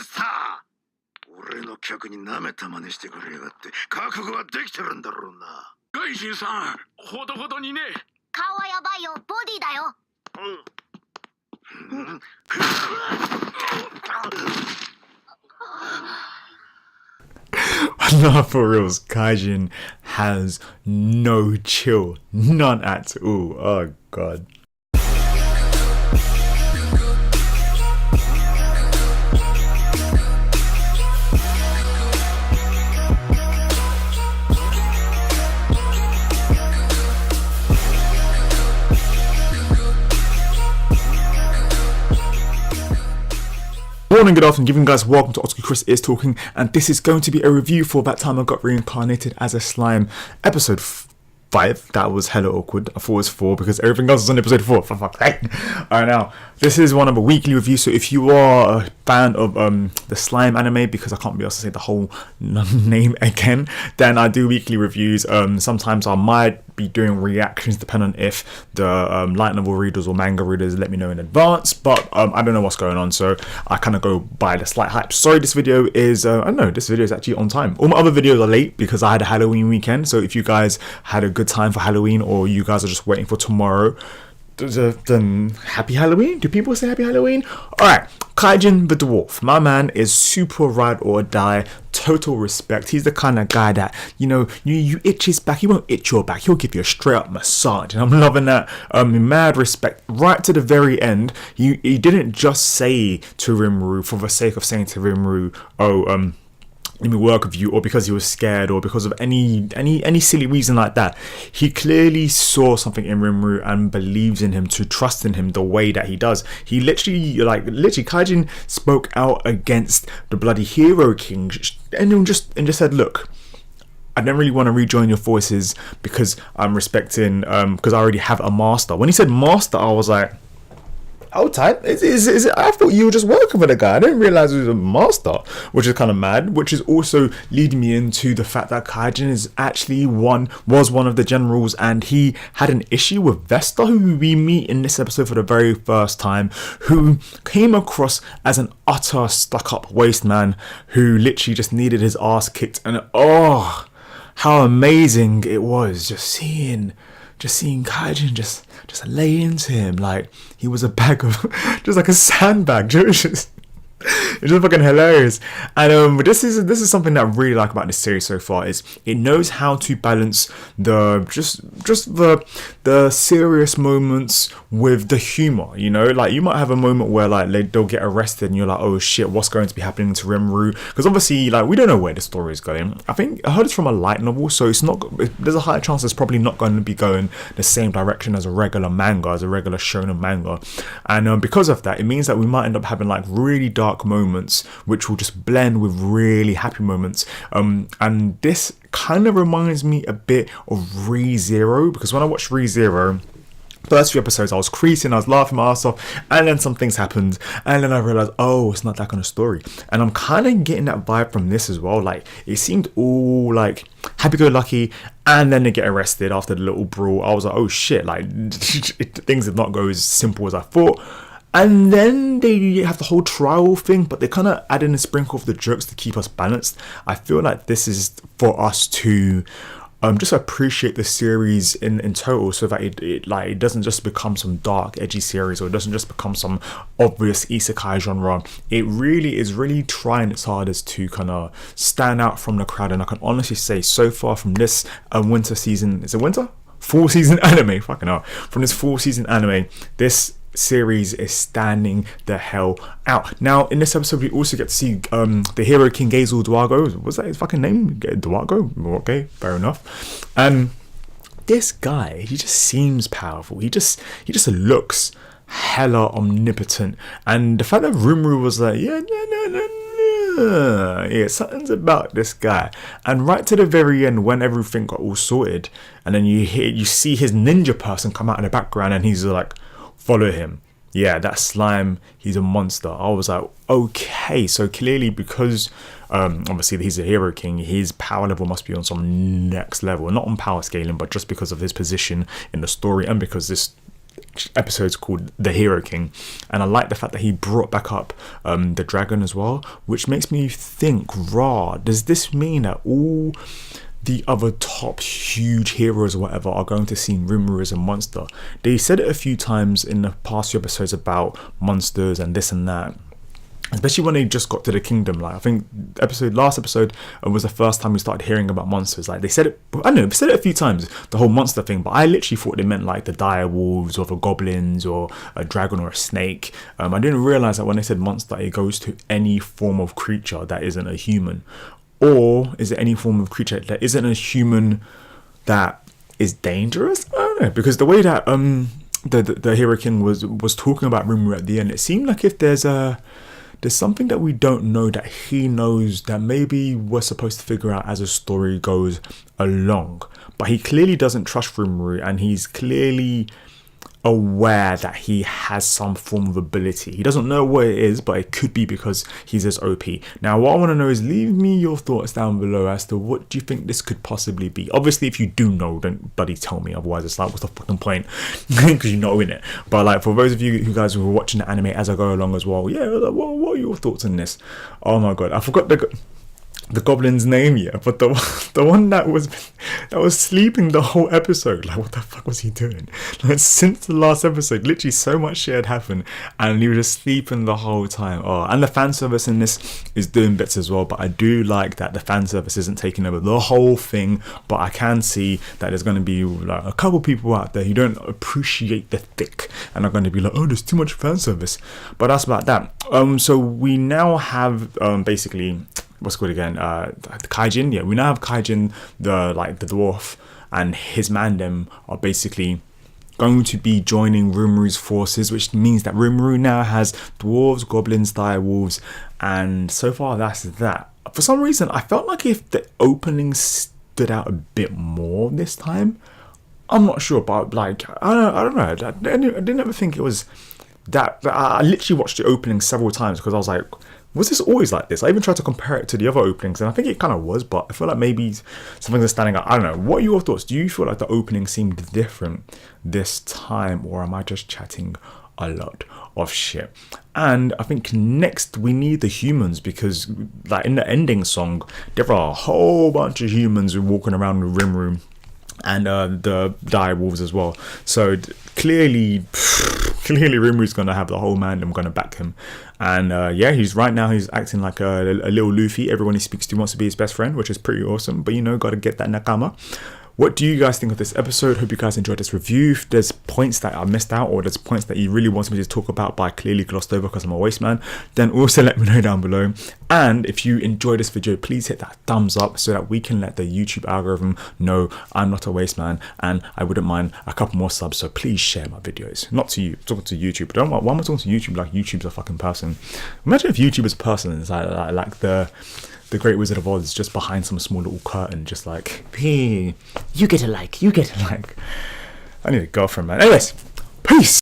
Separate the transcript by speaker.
Speaker 1: スター。俺の客に舐めた真似してくれやがって覚悟はできてるんだろうな。
Speaker 2: カイジンさん、ほどほどにね。
Speaker 3: 顔はやばいよ、ボディだよ。
Speaker 4: Nah, for reals, Kaijin has no chill, none at all. Oh god. Morning, good afternoon, giving guys, welcome to Chris Is Talking, and this is going to be a review for That Time I Got Reincarnated as a Slime, episode 5. That was hella awkward. I thought it was 4 because everything else is on episode 4. For fuck's sake. Alright, now, this is one of a weekly review, so if you are a fan of the Slime anime, because I can't be able to say the whole name again, then I do weekly reviews. Sometimes I might be doing reactions depending on if the light novel readers or manga readers let me know in advance, but I don't know what's going on, so I kind of go by the slight hype. Sorry, this video is I don't know, this video is actually on time. All my other videos are late because I had a Halloween weekend, so if you guys had a good time for Halloween or you guys are just waiting for tomorrow, then happy Halloween. Do people say happy Halloween? Alright, Kaijin the Dwarf. My man is super ride or die, total respect. He's the kind of guy that, you know, you itch his back, he won't itch your back, he'll give you a straight up massage, and I'm loving that. Mad respect. Right to the very end, he didn't just say to Rimuru for the sake of saying to Rimuru, oh, let me work with you, or because he was scared, or because of any silly reason like that. He clearly saw something in Rimuru and believes in him to trust in him the way that he does. He literally Kaijin spoke out against the bloody Hero King and just said, look, I don't really want to rejoin your forces because I'm respecting because I already have a master. When he said master, I was like, oh, type. I thought you were just working for the guy. I didn't realize he was a master, which is kind of mad. Which is also leading me into the fact that Kaijin is actually was one of the generals, and he had an issue with Vesta, who we meet in this episode for the very first time, who came across as an utter stuck-up waste man who literally just needed his ass kicked. And oh, how amazing it was just seeing Kaijin just lay into him like he was a bag of, just like a sandbag. It's just fucking hilarious. And but this is something that I really like about this series so far, is it knows how to balance the the serious moments with the humor. You know, like you might have a moment where like they'll get arrested and you're like, oh shit, what's going to be happening to Rimuru? Because obviously like we don't know where the story is going. I think I heard it's from a light novel, so it's not, there's a high chance it's probably not going to be going the same direction as a regular manga, as a regular shonen manga. And because of that, it means that we might end up having like really dark moments which will just blend with really happy moments, and this kind of reminds me a bit of ReZero, because when I watched ReZero, first few episodes I was creasing, I was laughing my ass off, and then some things happened and then I realized, oh, it's not that kind of story. And I'm kind of getting that vibe from this as well. Like it seemed all like happy-go-lucky, and then they get arrested after the little brawl. I was like, oh shit, like things did not go as simple as I thought. And then they have the whole trial thing, but they kind of add in a sprinkle of the jokes to keep us balanced. I feel like this is for us to just appreciate the series in total, so that it doesn't just become some dark, edgy series, or it doesn't just become some obvious isekai genre. It really is trying its hardest to kind of stand out from the crowd. And I can honestly say, so far from this winter season, is it winter? Full season anime, fucking hell. From this full season anime, this series is standing the hell out. Now in this episode we also get to see the Hero King Gazel Duago. Was that his fucking name? Duago? Okay, fair enough. And this guy, he just seems powerful. He just looks hella omnipotent. And the fact that Rimuru was like, yeah, something's about this guy. And right to the very end, when everything got all sorted, and then you see his ninja person come out in the background, and he's like, follow him. Yeah, that slime, he's a monster. I was like, okay, so clearly because obviously he's a Hero King, his power level must be on some next level. Not on power scaling, but just because of his position in the story, and because this episodes called The Hero King, and I like the fact that he brought back up the dragon as well, which makes me think, does this mean that all the other top huge heroes or whatever are going to see Rimuru as a monster? They said it a few times in the past few episodes about monsters and this and that, especially when they just got to the kingdom. Like, I think last episode was the first time we started hearing about monsters. Like, they said it, I don't know, they said it a few times, the whole monster thing, but I literally thought they meant like the dire wolves or the goblins or a dragon or a snake. I didn't realize that when they said monster, it goes to any form of creature that isn't a human. Or is it any form of creature that isn't a human that is dangerous? I don't know, because the way that the Hero King was talking about Rimuru at the end, it seemed like if there's something that we don't know that he knows that maybe we're supposed to figure out as the story goes along. But he clearly doesn't trust Rimuru, and he's clearly aware that he has some form of ability. He doesn't know what it is, but it could be because he's as OP. Now, what I want to know is, leave me your thoughts down below as to what do you think this could possibly be. Obviously, if you do know, don't bloody tell me, otherwise it's like, what's the fucking point? Because you know, innit? But like, for those of you who guys who are watching the anime as I go along as well, yeah, what are your thoughts on this? Oh my god, I forgot the goblin's name, yeah, but the one that was sleeping the whole episode. Like, what the fuck was he doing? Like, since the last episode, literally so much shit had happened, and he was just sleeping the whole time. Oh, and the fan service in this is doing bits as well, but I do like that the fan service isn't taking over the whole thing. But I can see that there's going to be like a couple people out there who don't appreciate the thick and are going to be like, oh, there's too much fan service. But that's about that. So we now have basically, what's it called again? Kaijin. Yeah, we now have Kaijin, the dwarf, and his mandem are basically going to be joining Rimuru's forces, which means that Rimuru now has dwarves, goblins, dire wolves, and so far that's that. For some reason, I felt like if the opening stood out a bit more this time. I'm not sure, but like, I don't know. I didn't ever think it was that. I literally watched the opening several times because I was like, was this always like this? I even tried to compare it to the other openings, and I think it kind of was, but I feel like maybe something is standing out. I don't know. What are your thoughts? Do you feel like the opening seemed different this time, or am I just chatting a lot of shit? And I think next we need the humans, because like in the ending song, there are a whole bunch of humans walking around the Rimuru, and the dire wolves as well. So clearly Rimuru's gonna have the whole mandem gonna back him. And yeah, he's acting like a little Luffy. Everyone he speaks to wants to be his best friend, which is pretty awesome. But you know, gotta get that nakama. What do you guys think of this episode? Hope you guys enjoyed this review. If there's points that I missed out, or there's points that you really want me to talk about but I clearly glossed over because I'm a waste man, then also let me know down below. And if you enjoyed this video, please hit that thumbs up so that we can let the YouTube algorithm know I'm not a waste man, and I wouldn't mind a couple more subs. So please share my videos. Not to you, I'm talking to YouTube. Why am I talking to YouTube like YouTube's a fucking person? Imagine if YouTube is a person. It's like the Great Wizard of Oz is just behind some small little curtain, just like, hey, you get a like, you get a like. I need a girlfriend, man. Anyways, peace.